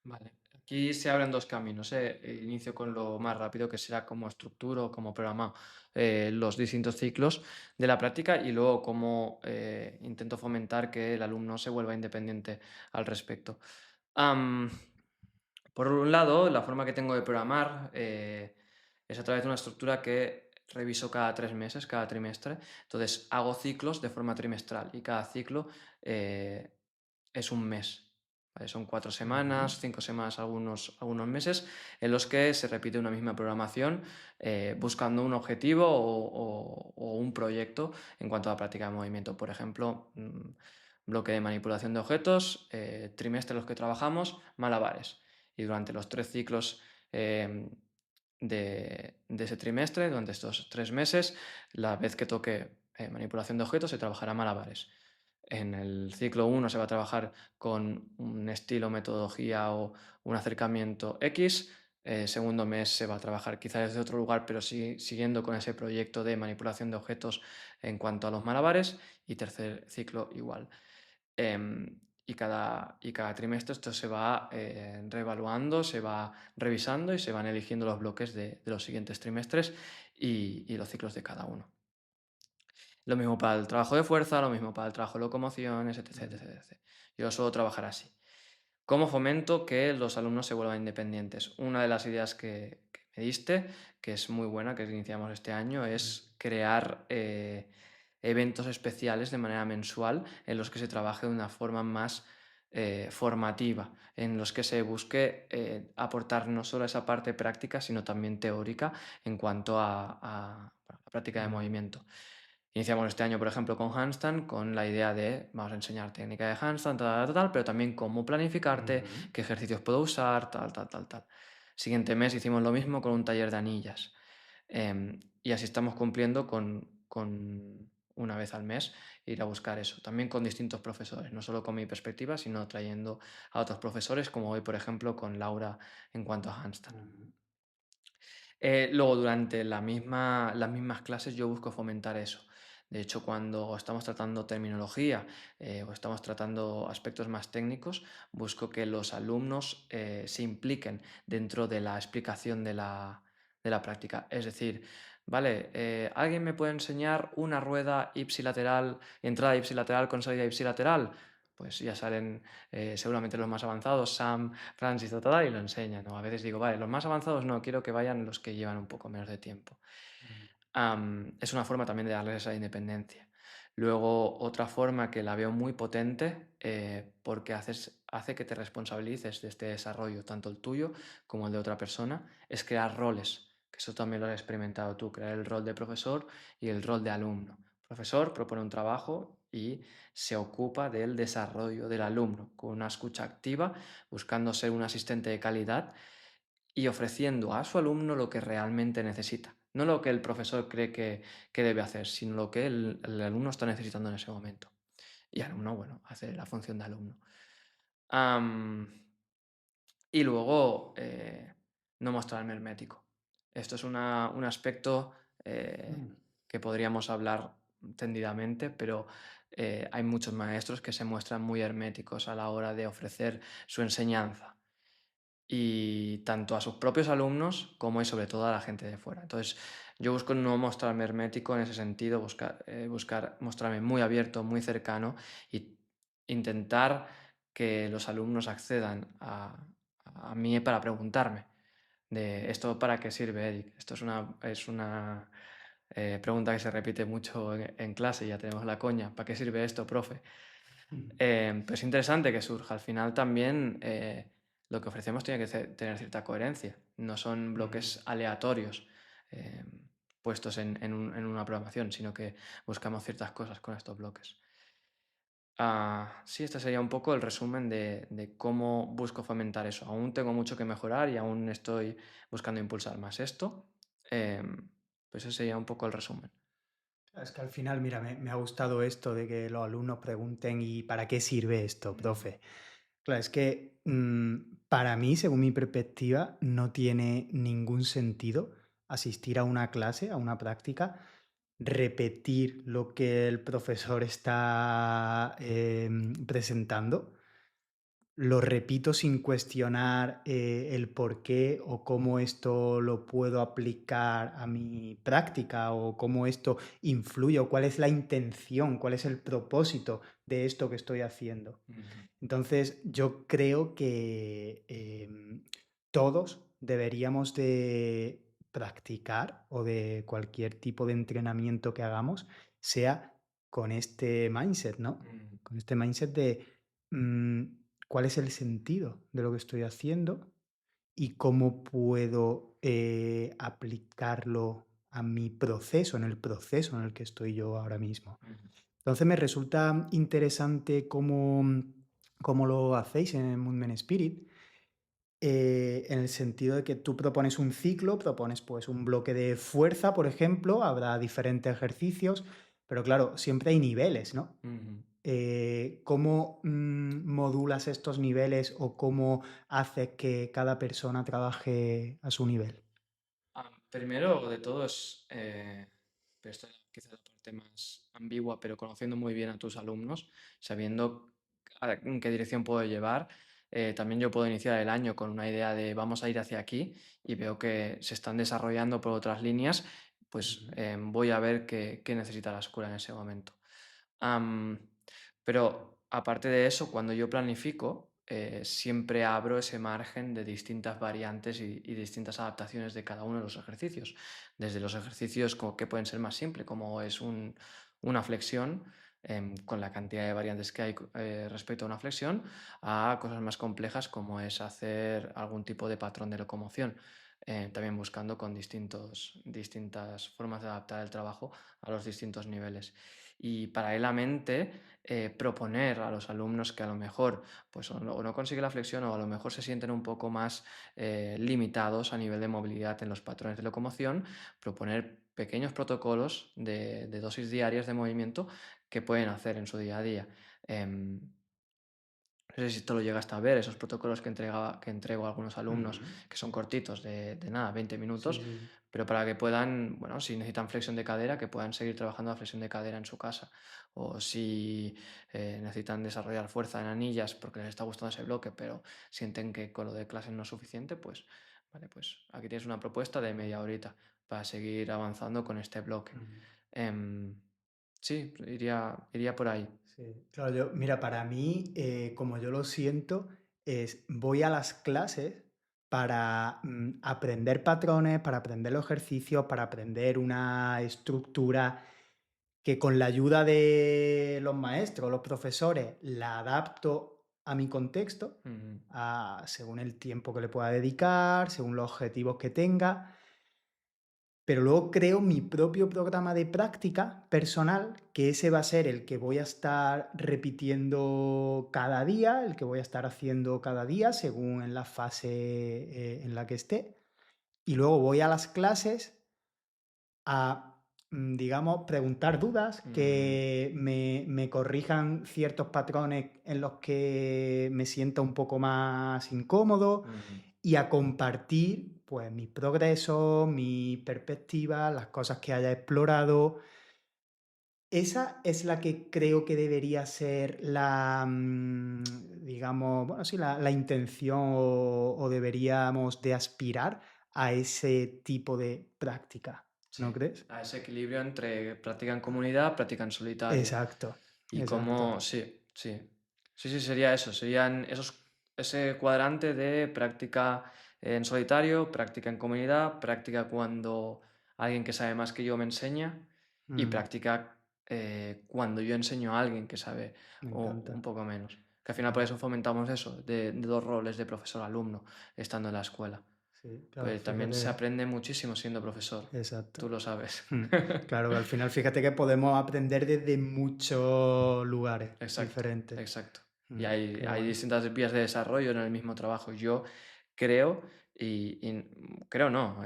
Vale, aquí se abren dos caminos, ¿eh? Inicio con lo más rápido, que será cómo estructuro, cómo programa los distintos ciclos de la práctica y luego cómo intento fomentar que el alumno se vuelva independiente al respecto. Am, por un lado, la forma que tengo de programar es a través de una estructura que reviso cada 3 meses, cada trimestre. Entonces, hago ciclos de forma trimestral y cada ciclo eh, es un mes. ¿Vale? Son 4 semanas, Ujú, 5 semanas, algunos meses, en los que se repite una misma programación buscando un objetivo o un proyecto en cuanto a la práctica de movimiento. Por ejemplo, bloque de manipulación de objetos, trimestre en los que trabajamos, malabares. Y durante los 3 ciclos de ese trimestre, durante estos 3 meses, la vez que toque manipulación de objetos, se trabajará malabares. En el ciclo uno se va a trabajar con un estilo, metodología o un acercamiento X. Segundo mes se va a trabajar quizá desde otro lugar, pero sí, siguiendo con ese proyecto de manipulación de objetos en cuanto a los malabares. Y tercer ciclo igual. Y cada trimestre esto se va reevaluando, se va revisando y se van eligiendo los bloques de los siguientes trimestres y los ciclos de cada uno. Lo mismo para el trabajo de fuerza, lo mismo para el trabajo de locomociones, etc, etc, ujú, etc. Yo suelo trabajar así. ¿Cómo fomento que los alumnos se vuelvan independientes? Una de las ideas que me diste, que es muy buena, que iniciamos este año, ujú, es crear eventos especiales de manera mensual en los que se trabaje de una forma más formativa, en los que se busque aportar no solo esa parte práctica, sino también teórica en cuanto a la práctica de ujú, movimiento. Iniciamos este año, por ejemplo, con handstand, con la idea de vamos a enseñar técnica de handstand, tal, tal, tal, pero también cómo planificarte, ujú, qué ejercicios puedo usar, tal, tal, tal, tal. Siguiente mes hicimos lo mismo con un taller de anillas. Y así estamos cumpliendo con una vez al mes ir a buscar eso. También con distintos profesores, no solo con mi perspectiva, sino trayendo a otros profesores, como hoy, por ejemplo, con Laura en cuanto a handstand. ujú, Luego, durante las mismas clases, yo busco fomentar eso. De hecho, cuando estamos tratando terminología o estamos tratando aspectos más técnicos, busco que los alumnos se impliquen dentro de la explicación de la práctica. Es decir, vale, ¿alguien me puede enseñar una rueda ipsilateral, entrada ipsilateral con salida ipsilateral? pues ya salen seguramente los más avanzados, Sam, Francis, ta, ta, ta, y lo enseñan. O a veces digo, vale, los más avanzados no, quiero que vayan los que llevan un poco menos de tiempo. Mm. Es una forma también de darles esa independencia. Luego, otra forma que la veo muy potente, porque hace que te responsabilices de este desarrollo, tanto el tuyo como el de otra persona, es crear roles, que eso también lo has experimentado tú, crear el rol de profesor y el rol de alumno. Profesor propone un trabajo y se ocupa del desarrollo del alumno, con una escucha activa, buscando ser un asistente de calidad y ofreciendo a su alumno lo que realmente necesita. No lo que el profesor cree que debe hacer, sino lo que el alumno está necesitando en ese momento. Y el alumno, bueno, hace la función de alumno. Am, y luego, no mostrarme hermético. Esto es un aspecto eh, Mm. que podríamos hablar tendidamente, pero hay muchos maestros que se muestran muy herméticos a la hora de ofrecer su enseñanza y tanto a sus propios alumnos como y sobre todo a la gente de fuera. Entonces, yo busco no mostrarme hermético en ese sentido, buscar mostrarme muy abierto, muy cercano y intentar que los alumnos accedan a mí para preguntarme de esto para qué sirve, Eric. Esto es una pregunta que se repite mucho en clase, ya tenemos la coña. ¿Para qué sirve esto, profe? Mm. Pues es interesante que surja. Al final también lo que ofrecemos tiene que tener cierta coherencia. No son Mm. bloques aleatorios eh, puestos en una programación, sino que buscamos ciertas cosas con estos bloques. Sí, este sería un poco el resumen de cómo busco fomentar eso. Aún tengo mucho que mejorar y aún estoy buscando impulsar más esto. Pues ese sería un poco el resumen. Es que al final, mira, me ha gustado esto de que los alumnos pregunten ¿y para qué sirve esto, Mm, profe? Claro, es que para mí, según mi perspectiva, no tiene ningún sentido asistir a una clase, a una práctica, repetir lo que el profesor está presentando. Lo repito sin cuestionar el por qué o cómo esto lo puedo aplicar a mi práctica o cómo esto influye o cuál es la intención, cuál es el propósito de esto que estoy haciendo. mm, Entonces, yo creo que todos deberíamos de practicar o de cualquier tipo de entrenamiento que hagamos, sea con este mindset, ¿no? mm, Con este mindset de mm, cuál es el sentido de lo que estoy haciendo y cómo puedo aplicarlo a mi proceso, en el proceso en el que estoy yo ahora mismo. mm. Entonces me resulta interesante cómo lo hacéis en Movement Spirit, en el sentido de que tú propones un ciclo, propones pues un bloque de fuerza, por ejemplo, habrá diferentes ejercicios, pero claro, siempre hay niveles, ¿no? Ujú. ¿Cómo modulas estos niveles o cómo haces que cada persona trabaje a su nivel? Primero de todo es, pero esta es quizá la parte más ambigua, pero conociendo muy bien a tus alumnos, sabiendo en qué dirección puedo llevar, también yo puedo iniciar el año con una idea de vamos a ir hacia aquí y veo que se están desarrollando por otras líneas, pues Ujú. voy a ver qué necesita la escuela en ese momento. Am, pero aparte de eso, cuando yo planifico, siempre abro ese margen de distintas variantes y distintas adaptaciones de cada uno de los ejercicios. Desde los ejercicios que pueden ser más simples, como es una flexión, con la cantidad de variantes que hay respecto a una flexión, a cosas más complejas como es hacer algún tipo de patrón de locomoción. También buscando con distintas formas de adaptar el trabajo a los distintos niveles y paralelamente proponer a los alumnos que a lo mejor pues, o no consiguen la flexión o a lo mejor se sienten un poco más limitados a nivel de movilidad en los patrones de locomoción, proponer pequeños protocolos de dosis diarias de movimiento que pueden hacer en su día a día. Em, no sé si esto lo llegaste a ver, esos protocolos que entrego a algunos alumnos, Ujú. que son cortitos, de nada, 20 Sí, minutos, sí. pero para que puedan, bueno, si necesitan flexión de cadera, que puedan seguir trabajando la flexión de cadera en su casa. O si necesitan desarrollar fuerza en anillas porque les está gustando ese bloque, pero sienten que con lo de clase no es suficiente, pues, vale, pues aquí tienes una propuesta de media horita para seguir avanzando con este bloque. Ujú. Em, Sí, iría por ahí. Sí, claro, mira, para mí, como yo lo siento, voy a las clases para aprender patrones, para aprender los ejercicios, para aprender una estructura que con la ayuda de los maestros, los profesores, la adapto a mi contexto, Ujú, según el tiempo que le pueda dedicar, según los objetivos que tenga. Pero luego creo mi propio programa de práctica personal, que ese va a ser el que voy a estar repitiendo cada día, el que voy a estar haciendo cada día según en la fase en la que esté. Y luego voy a las clases a, digamos, preguntar dudas, ujú, que me corrijan ciertos patrones en los que me siento un poco más incómodo ujú. y a compartir pues mis progresos, mi perspectiva, las cosas que haya explorado. Esa es la que creo que debería ser la, digamos, bueno, sí, la intención o deberíamos de aspirar a ese tipo de práctica, Sí, ¿no crees? a ese equilibrio entre práctica en comunidad, práctica en solitario. Exacto, Y exacto. cómo, sí, sí. Sí, sí, sería eso. Serían ese cuadrante de práctica en solitario, práctica en comunidad, práctica cuando alguien que sabe más que yo me enseña y Mm, práctica cuando yo enseño a alguien que sabe me o un encanta. poco menos. Que al final por Claro, eso fomentamos eso, de dos roles de profesor-alumno estando en la escuela. sí, claro, Pues también se fíjate. aprende muchísimo siendo profesor. Exacto. Tú lo sabes. Mm, claro, que al final fíjate que podemos aprender desde muchos lugares Exacto, diferentes. exacto. Y Mm, hay, qué hay bueno. distintas vías de desarrollo en el mismo trabajo. Yo creo, creo no,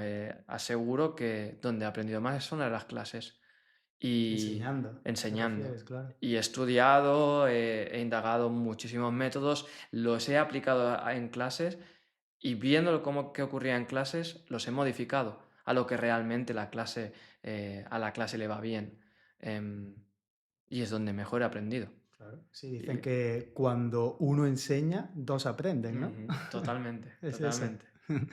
aseguro que donde he aprendido más son en las clases y Enseñando, ¿te enseñando. refieres? Claro. Y he estudiado, he indagado muchísimos métodos, los he aplicado en clases y viendo qué ocurría en clases, los he modificado a lo que realmente a la clase le va bien. Em, y es donde mejor he aprendido. Claro. Sí, dicen Y- que cuando uno enseña, dos aprenden, ¿no? Ujú, totalmente, Es eso. totalmente.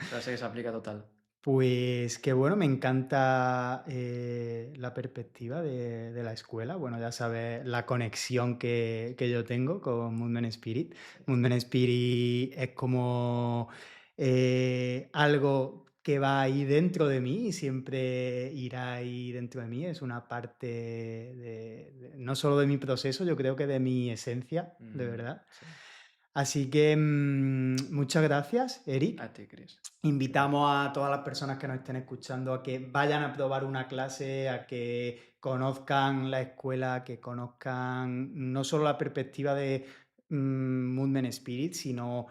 Frase que se aplica total. Pues qué bueno, me encanta la perspectiva de la escuela. Bueno, ya sabes la conexión que yo tengo con Movement Spirit. Sí. Movement Spirit es como algo que va ahí dentro de mí y siempre irá ahí dentro de mí. Es una parte no solo de mi proceso, yo creo que de mi esencia, de Ujú, verdad. sí. Así que muchas gracias, A Eric. ti, Chris. Invitamos a todas las personas que nos estén escuchando a que vayan a probar una clase, a que conozcan la escuela, que conozcan no solo la perspectiva de Movement Spirit, sino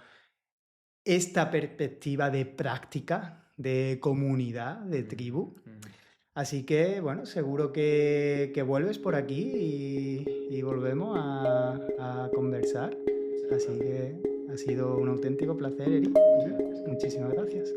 esta perspectiva de práctica, de comunidad, de Ujú, tribu. ujú. Así que, bueno, seguro que vuelves por aquí y volvemos a conversar. Será un Así placer. que ha sido un auténtico placer, Eric. Muchas gracias, Y Chris. muchísimas gracias.